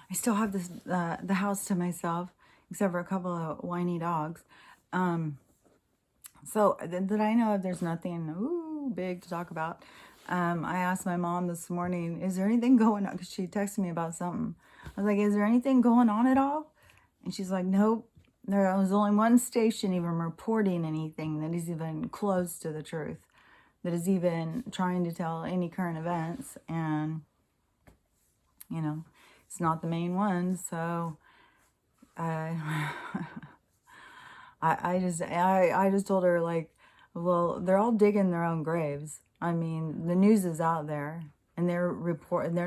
I still have this the house to myself, except for a couple of whiny dogs. Um, so that I know of, there's nothing big to talk about. I asked my mom this morning, is there anything going on? Because she texted me about something. I was like, is there anything going on at all? And she's like, nope. There was only one station even reporting anything that is even close to the truth, that is even trying to tell any current events. And, you know, it's not the main one. So I, I just told her, like, well, they're all digging their own graves. I mean, the news is out there, and they're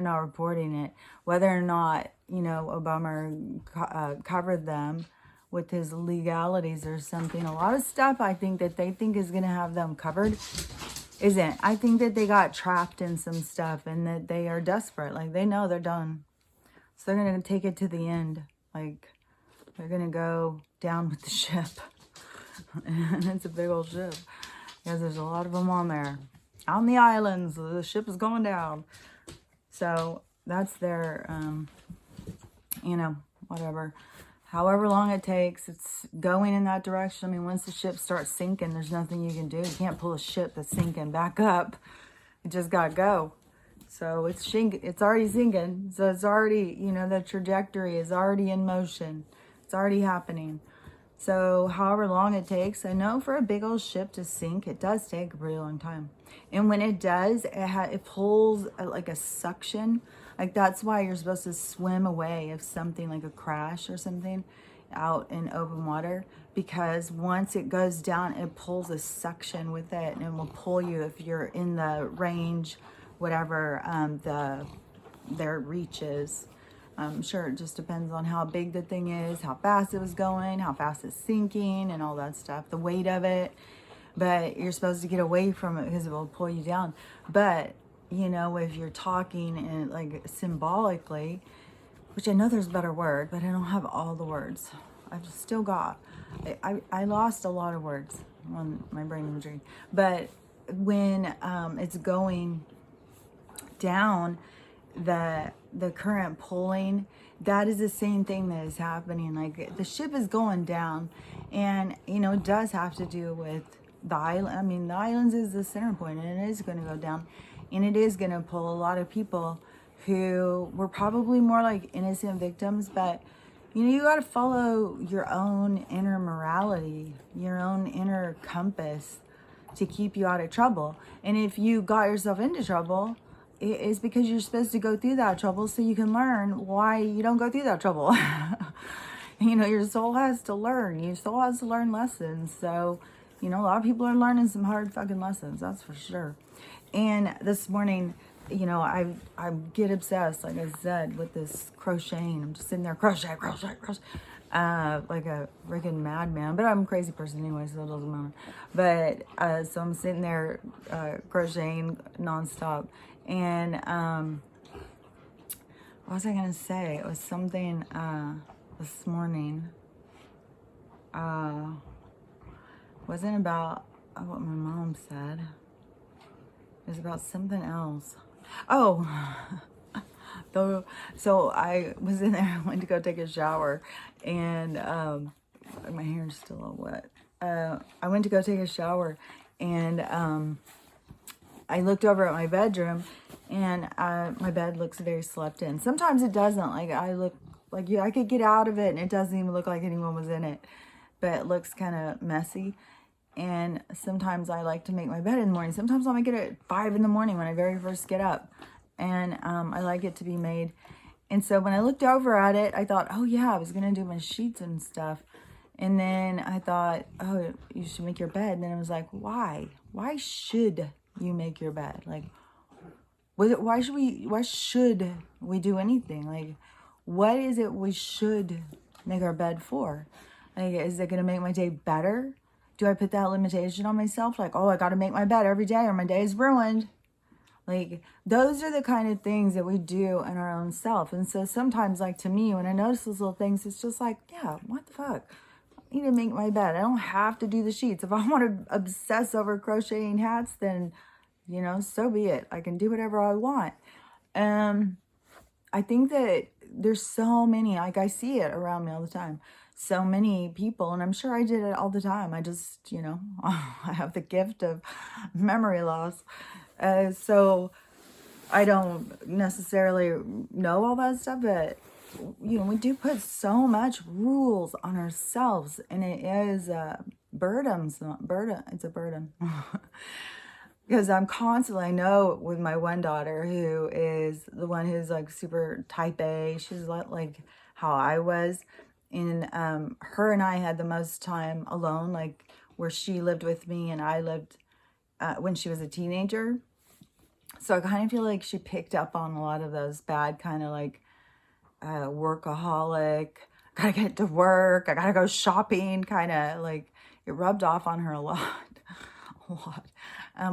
not reporting it. Whether or not, you know, Obama covered them with his legalities or something. A lot of stuff I think that they think is going to have them covered isn't. I think that they got trapped in some stuff and that they are desperate. Like, they know they're done. So they're going to take it to the end. Like, they're going to go down with the ship. And it's a big old ship. Because there's a lot of them on there. On the islands, the ship is going down. So that's their, you know, whatever. However long it takes, it's going in that direction. I mean, once the ship starts sinking, there's nothing you can do. You can't pull a ship that's sinking back up. It just got to go. So it's already sinking. So it's already, you know, the trajectory is already in motion. It's already happening. So however long it takes, I know for a big old ship to sink, it does take a really long time. And when it does, it pulls like a suction. Like, that's why you're supposed to swim away if something like a crash or something out in open water. Because once it goes down, it pulls a suction with it, and it will pull you if you're in the range, whatever their reach is. I'm sure it just depends on how big the thing is, how fast it was going, how fast it's sinking, and all that stuff, the weight of it. But you're supposed to get away from it because it will pull you down. But, you know, if you're talking and like symbolically, which I know there's a better word, but I don't have all the words. I've still got, I lost a lot of words on my brain imagery. But when it's going down, the current pulling, that is the same thing that is happening. Like, the ship is going down, and, you know, it does have to do with the island. I mean, the islands is the center point, and it is going to go down, and it is going to pull a lot of people who were probably more like innocent victims. But, you know, you got to follow your own inner morality, your own inner compass to keep you out of trouble. And if you got yourself into trouble, it's because you're supposed to go through that trouble so you can learn why you don't go through that trouble. You know, your soul has to learn. Your soul has to learn lessons. So, you know, a lot of people are learning some hard fucking lessons, that's for sure. And this morning, you know, I get obsessed, like I said, with this crocheting. I'm just sitting there, crochet, like a freaking madman. But I'm a crazy person anyway, so it doesn't matter. But so I'm sitting there crocheting nonstop. And what was I gonna say? It was something this morning. Wasn't about what my mom said. It was about something else. Oh, so I was in there. I went to go take a shower, and my hair's still all wet. I went to go take a shower, and I looked over at my bedroom, and my bed looks very slept in. Sometimes it doesn't. Like, I look like I could get out of it, and it doesn't even look like anyone was in it, but it looks kind of messy. And sometimes I like to make my bed in the morning. Sometimes I'll make it at 5 in the morning when I very first get up, and I like it to be made. And so when I looked over at it, I thought, oh yeah, I was gonna do my sheets and stuff. And then I thought, oh, you should make your bed. And then I was like, why? Why should you make your bed? Like, why should we do anything? Like, what is it we should make our bed for? Like, is it going to make my day better? Do I put that limitation on myself? Like, oh, I got to make my bed every day or my day is ruined. Like, those are the kind of things that we do in our own self. And so sometimes, like, to me, when I notice those little things, it's just like, yeah, what the fuck? I need to make my bed. I don't have to do the sheets. If I want to obsess over crocheting hats, then, you know, so be it. I can do whatever I want. I think that there's so many, like I see it around me all the time. So many people, and I'm sure I did it all the time. I just, I have the gift of memory loss. So I don't necessarily know all that stuff, but we do put so much rules on ourselves, and it is burden. It's a burden. Because I'm constantly, I know with my one daughter who is the one who's like super type A, she's like how I was. And her and I had the most time alone, like where she lived with me and I lived when she was a teenager. So I kind of feel like she picked up on a lot of those bad kind of like workaholic, gotta get to work, I gotta go shopping, kind of like it rubbed off on her a lot. A lot.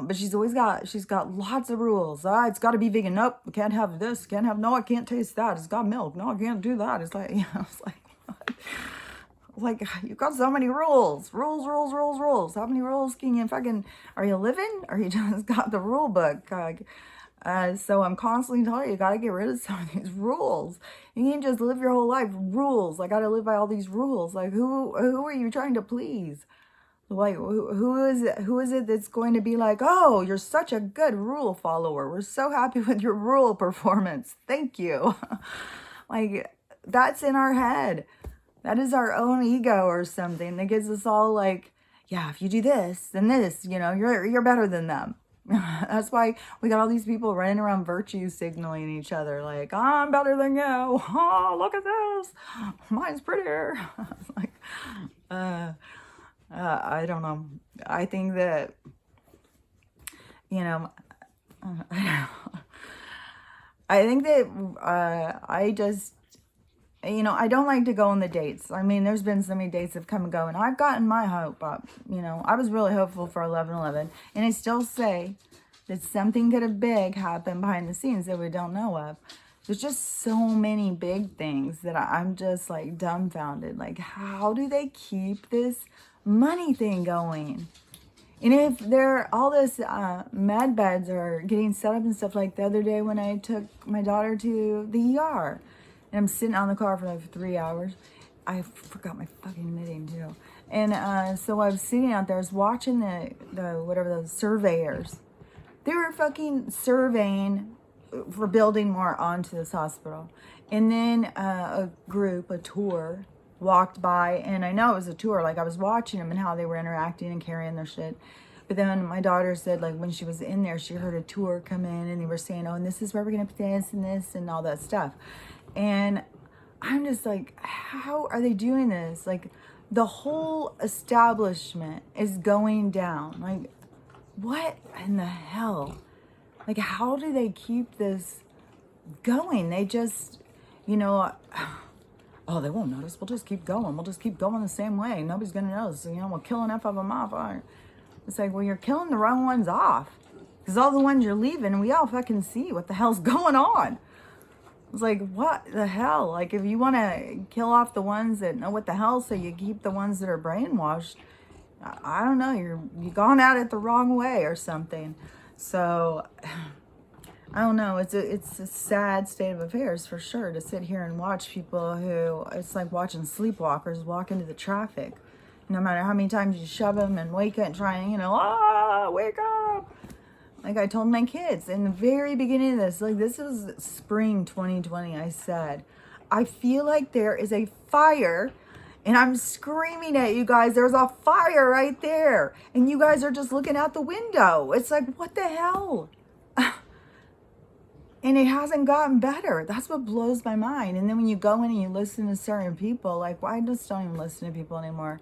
But she's got lots of rules. It's got to be vegan. Nope, I can't have this. Can't have, no, I can't taste that. It's got milk. No, I can't do that. It's like, it's like, what? Like, you've got so many rules. Rules. How many rules can you are you living? Or you just got the rule book? So I'm constantly telling you got to get rid of some of these rules. You can't just live your whole life. Rules. I got to live by all these rules. Like, who are you trying to please? Like, who is it that's going to be like, oh, you're such a good rule follower. We're so happy with your rule performance. Thank you. Like, that's in our head. That is our own ego or something that gets us all like, yeah, if you do this, then this, you're better than them. That's why we got all these people running around virtue signaling each other like, I'm better than you. Oh, look at this. Mine's prettier. Like, I don't know. I think that, I think that I just, I don't like to go on the dates. I mean, there's been so many dates that have come and go, and I've gotten my hope up. I was really hopeful for 11/11, and I still say that something could have big happen behind the scenes that we don't know of. There's just so many big things that I'm just like dumbfounded. Like, how do they keep this money thing going? And if all this med beds are getting set up and stuff, like the other day when I took my daughter to the ER, and I'm sitting on the car for like 3 hours. I forgot my fucking knitting too. And so I was sitting out there, I was watching the surveyors. They were fucking surveying for building more onto this hospital. And then a tour, walked by, and I know it was a tour, like I was watching them and how they were interacting and carrying their shit. But then my daughter said, like, when she was in there, she heard a tour come in and they were saying, oh, and this is where we're gonna put this and all that stuff. And I'm just like, how are they doing this? Like, the whole establishment is going down. Like, what in the hell? Like, how do they keep this going? They just, oh, they won't notice. We'll just keep going. We'll just keep going the same way. Nobody's going to notice. We'll kill enough of them off. It's like, well, you're killing the wrong ones off. Because all the ones you're leaving, we all fucking see what the hell's going on. It's like, what the hell? Like, if you want to kill off the ones that know what the hell, so you keep the ones that are brainwashed, I don't know, you're gone at it the wrong way or something. So, I don't know, it's a sad state of affairs for sure, to sit here and watch people who, it's like watching sleepwalkers walk into the traffic. No matter how many times you shove them and wake up and try and, wake up. Like I told my kids in the very beginning of this, like this was spring 2020, I said, I feel like there is a fire and I'm screaming at you guys, there's a fire right there. And you guys are just looking out the window. It's like, what the hell? And it hasn't gotten better. That's what blows my mind. And then when you go in and you listen to certain people, like, well, I just don't even listen to people anymore.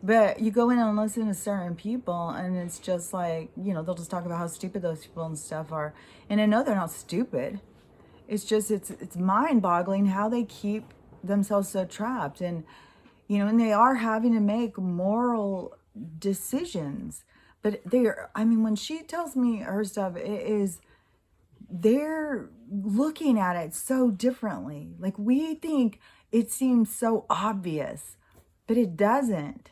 But you go in and listen to certain people and it's just like, they'll just talk about how stupid those people and stuff are. And I know they're not stupid. It's just, it's mind-boggling how they keep themselves so trapped. And, and they are having to make moral decisions. But when she tells me her stuff, they're looking at it so differently. Like, we think it seems so obvious, but it doesn't.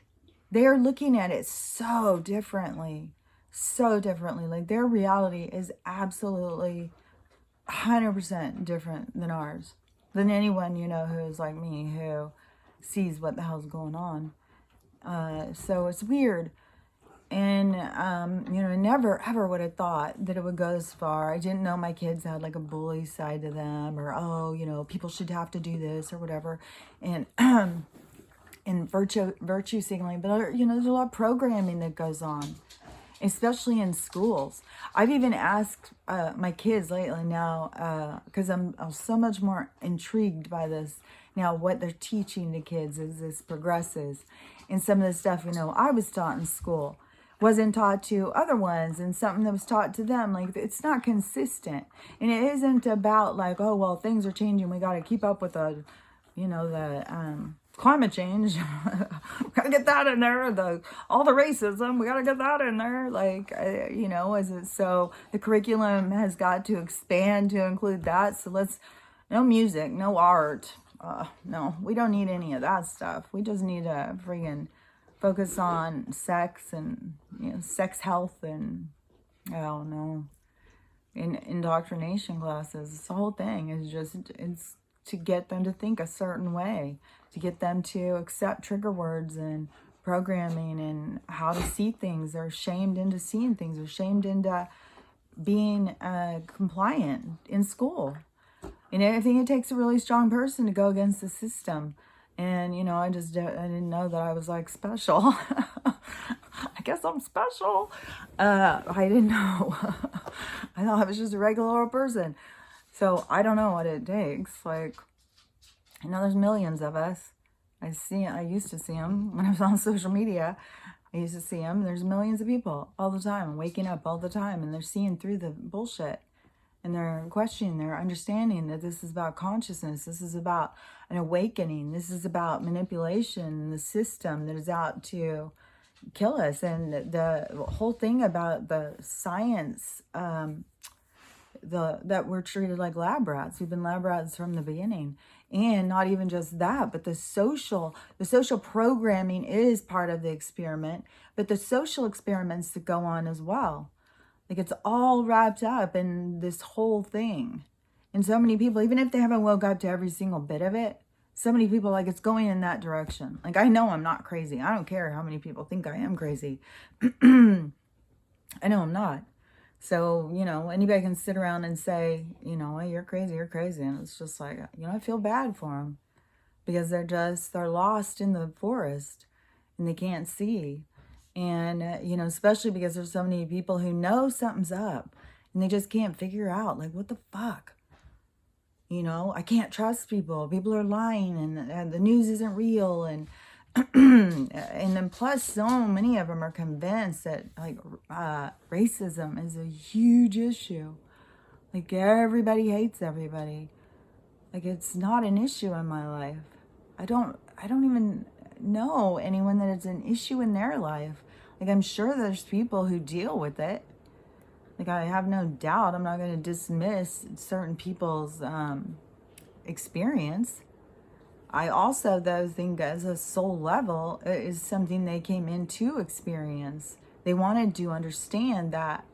They're looking at it so differently. Like, their reality is absolutely 100% different than ours. than anyone, you know, who's like me, who sees what the hell's going on. So it's weird. And, you know, I never ever would have thought that it would go this far. I didn't know my kids had like a bully side to them, or, oh, you know, people should have to do this or whatever. And, and virtue signaling. But, you know, there's a lot of programming that goes on, especially in schools. I've even asked my kids lately now, because I'm so much more intrigued by this now, what they're teaching the kids as this progresses. And some of the stuff, you know, I was taught in school wasn't taught to other ones, and something that was taught to them, like, it's not consistent. And it isn't about like, oh, well, things are changing, we got to keep up with the, you know, the climate change. Gotta get that in there. All the racism, we gotta get that in there. Like, you know, as it, so the curriculum has got to expand to include that. So no music, no art. No, we don't need any of that stuff. We just need to friggin' focus on sex and, you know, sex health and, I don't know, in indoctrination classes. The whole thing is just, it's to get them to think a certain way, to get them to accept trigger words and programming and how to see things. They're shamed into seeing things. They're shamed into being compliant in school. And I think it takes a really strong person to go against the system. And, you know, I didn't know that I was like special. I guess I'm special. I didn't know. I thought I was just a regular old person. So I don't know what it takes. Like, I know there's millions of us. I used to see them when I was on social media. I used to see them. There's millions of people all the time, waking up all the time, and they're seeing through the bullshit. And they're questioning, they're understanding that this is about consciousness. This is about an awakening. This is about manipulation, the system that is out to kill us. And the whole thing about the science, that we're treated like lab rats. We've been lab rats from the beginning. And not even just that, but the social programming is part of the experiment, but the social experiments that go on as well. Like, it's all wrapped up in this whole thing. And so many people, even if they haven't woke up to every single bit of it, so many people, like, it's going in that direction. Like, I know I'm not crazy. I don't care how many people think I am crazy. I know I'm not. So, you know, anybody can sit around and say, you know, hey, you're crazy. And it's just like, you know, I feel bad for them. Because they're lost in the forest. And they can't see. And, you know, especially because there's so many people who know something's up and they just can't figure out, like, what the fuck? You know, I can't trust people. People are lying and the news isn't real. And, and then plus so many of them are convinced that, like, racism is a huge issue. Like, everybody hates everybody. Like, it's not an issue in my life. I don't even know anyone that it's an issue in their life. Like, I'm sure there's people who deal with it. Like, I have no doubt. I'm not going to dismiss certain people's experience. I also, though, think as a soul level, it is something they came into experience. They wanted to understand that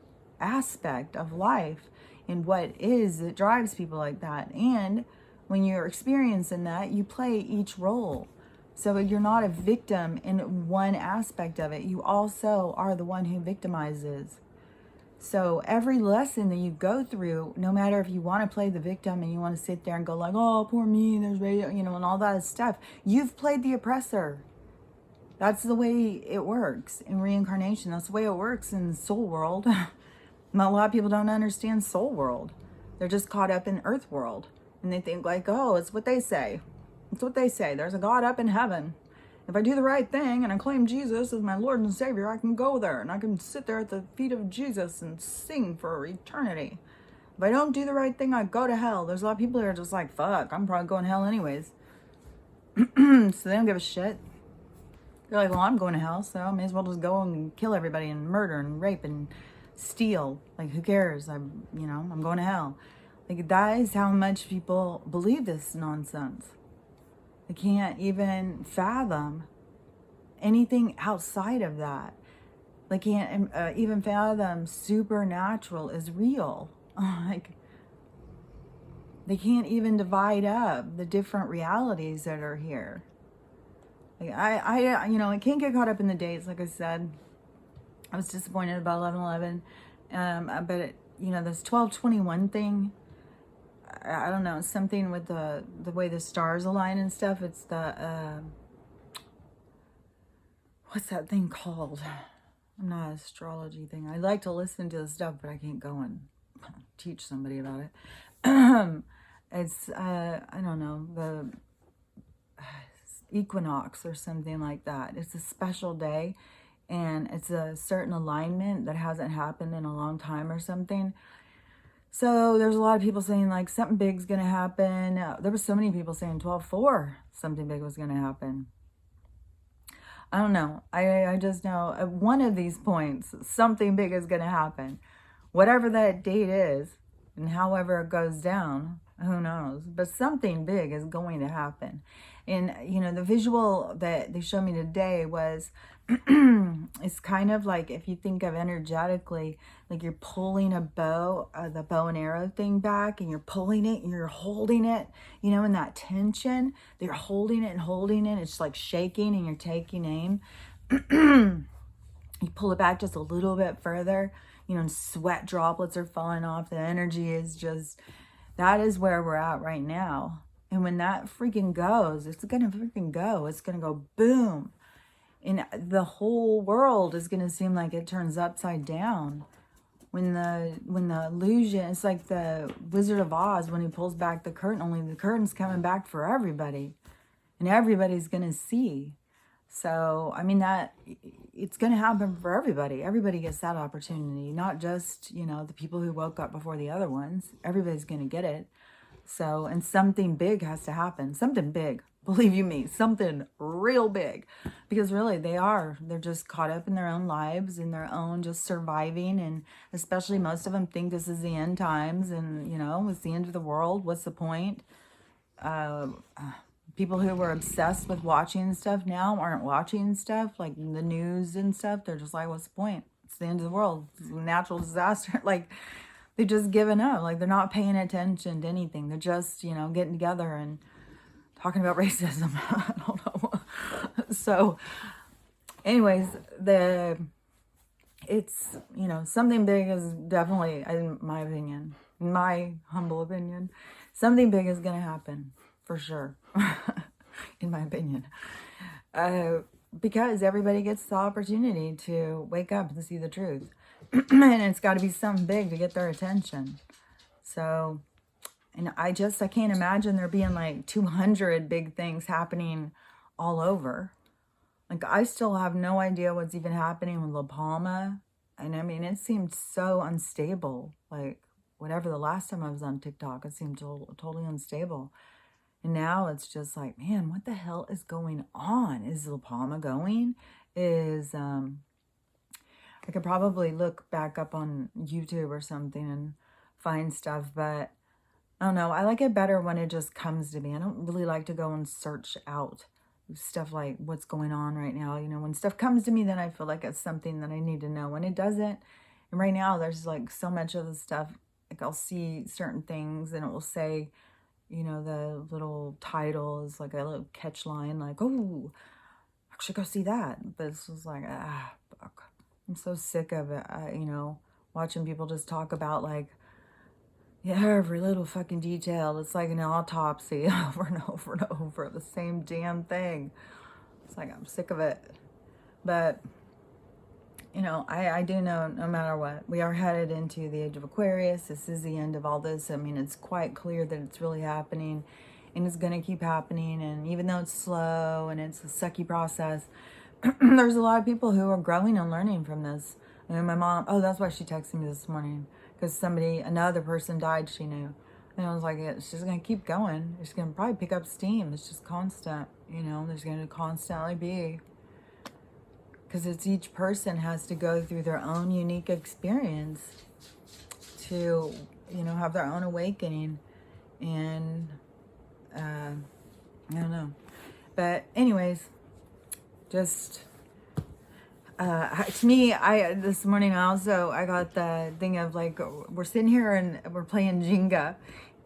aspect of life and what is that drives people like that. And when you're experiencing that, you play each role. So you're not a victim in one aspect of it. You also are the one who victimizes. So every lesson that you go through, no matter if you want to play the victim and you want to sit there and go like, oh, poor me, there's radio, you know, and all that stuff, you've played the oppressor. That's the way it works in reincarnation. That's the way it works in soul world. A lot of people don't understand soul world. They're just caught up in earth world. And they think like, oh, it's what they say. It's what they say. There's a God up in heaven. If I do the right thing and I claim Jesus as my Lord and Savior, I can go there and I can sit there at the feet of Jesus and sing for eternity. If I don't do the right thing, I go to hell. There's a lot of people that are just like, fuck, I'm probably going to hell anyways. So they don't give a shit. They're like, well, I'm going to hell, so I may as well just go and kill everybody and murder and rape and steal. Like, who cares? I'm going to hell. Like, that is how much people believe this nonsense. They can't even fathom anything outside of that. They can't even fathom supernatural is real. Like, They can't even divide up the different realities that are here. Like I can't get caught up in the dates. Like I said, I was disappointed about 11/11. But this 12/21 thing, I don't know, something with the way the stars align and stuff. It's the, what's that thing called? I'm not an astrology thing. I like to listen to the stuff, but I can't go and teach somebody about it. It's, I don't know, the equinox or something like that. It's a special day, and it's a certain alignment that hasn't happened in a long time or something. So there's a lot of people saying like something big's going to happen. There were so many people saying 12/4, something big was going to happen. I don't know. I just know at one of these points, something big is going to happen. Whatever that date is, and however it goes down, who knows? But something big is going to happen. And, the visual that they showed me today was, it's kind of like, if you think of energetically, like you're pulling a bow, the bow and arrow thing back, and you're pulling it and you're holding it, in that tension, you're holding it and holding it. It's like shaking and you're taking aim. You pull it back just a little bit further, and sweat droplets are falling off. The energy is just, that is where we're at right now. And when that freaking goes, it's going to freaking go. It's going to go boom. And the whole world is going to seem like it turns upside down. When the illusion, it's like the Wizard of Oz when he pulls back the curtain, only the curtain's coming back for everybody. And everybody's going to see. So, I mean, that it's going to happen for everybody. Everybody gets that opportunity, not just, the people who woke up before the other ones. Everybody's going to get it. So, and something big has to happen. Something big. Believe you me, something real big. Because really, they're just caught up in their own lives, in their own just surviving. And especially most of them think this is the end times and, it's the end of the world. What's the point? People who were obsessed with watching stuff now aren't watching stuff, like the news and stuff. They're just like, what's the point? It's the end of the world. It's a natural disaster. Like, they've just given up. Like, they're not paying attention to anything. They're just, getting together and talking about racism. I don't know. So, anyways, it's, something big is definitely, in my humble opinion, something big is going to happen. For sure, in my opinion, because everybody gets the opportunity to wake up and see the truth, and it's got to be something big to get their attention. So, and I can't imagine there being like 200 big things happening all over. Like, I still have no idea what's even happening with La Palma, and I mean, it seemed so unstable. Like, whatever the last time I was on TikTok, it seemed totally unstable. And now it's just like, man, what the hell is going on? Is La Palma going? I could probably look back up on YouTube or something and find stuff, but I don't know. I like it better when it just comes to me. I don't really like to go and search out stuff like what's going on right now. When stuff comes to me, then I feel like it's something that I need to know. When it doesn't, and right now there's like so much of the stuff, like I'll see certain things and it will say, the little title is like a little catch line, like, oh, I should go see that. But it's just like, fuck. I'm so sick of it. Watching people just talk about like, every little fucking detail. It's like an autopsy over and over and over, the same damn thing. It's like, I'm sick of it. But, I do know no matter what, we are headed into the age of Aquarius. This is the end of all this. I mean, it's quite clear that it's really happening and it's going to keep happening. And even though it's slow and it's a sucky process, there's a lot of people who are growing and learning from this. My mom, that's why she texted me this morning, because another person died she knew. And I was like, it's just going to keep going. It's going to probably pick up steam. It's just constant, there's going to constantly be. Because it's each person has to go through their own unique experience to, have their own awakening. And, I don't know. But anyways, just, to me, this morning I got the thing of like, we're sitting here and we're playing Jenga.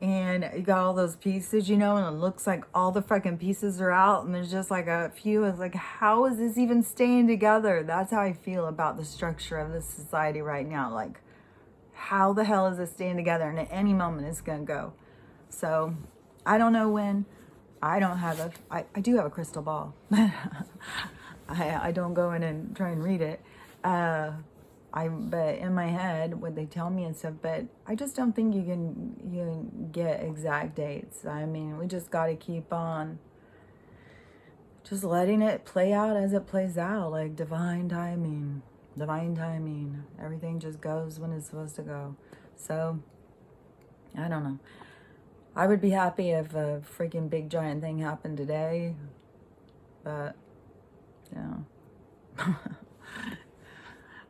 and you got all those pieces, you know, and it looks like all the fucking pieces are out, and there's just like a few. It's like, how is this even staying together? That's how I feel about the structure of this society right now. Like, how the hell is it staying together? And at any moment it's gonna go. So I don't know when. I don't have I do have a crystal ball. I don't go in and try and read it. But in my head, what they tell me and stuff, but I just don't think you can get exact dates. I mean, we just got to keep on just letting it play out as it plays out, like divine timing, divine timing. Everything just goes when it's supposed to go. So, I don't know. I would be happy if a freaking big giant thing happened today, but, you know.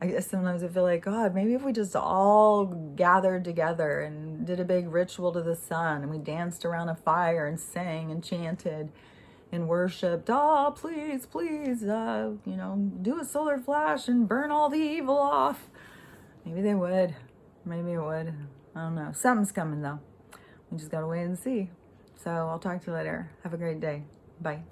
I guess sometimes I feel like, God, maybe if we just all gathered together and did a big ritual to the sun, and we danced around a fire and sang and chanted and worshipped, oh, please, please, you know, do a solar flash and burn all the evil off. Maybe they would. Maybe it would. I don't know. Something's coming, though. We just got to wait and see. So I'll talk to you later. Have a great day. Bye.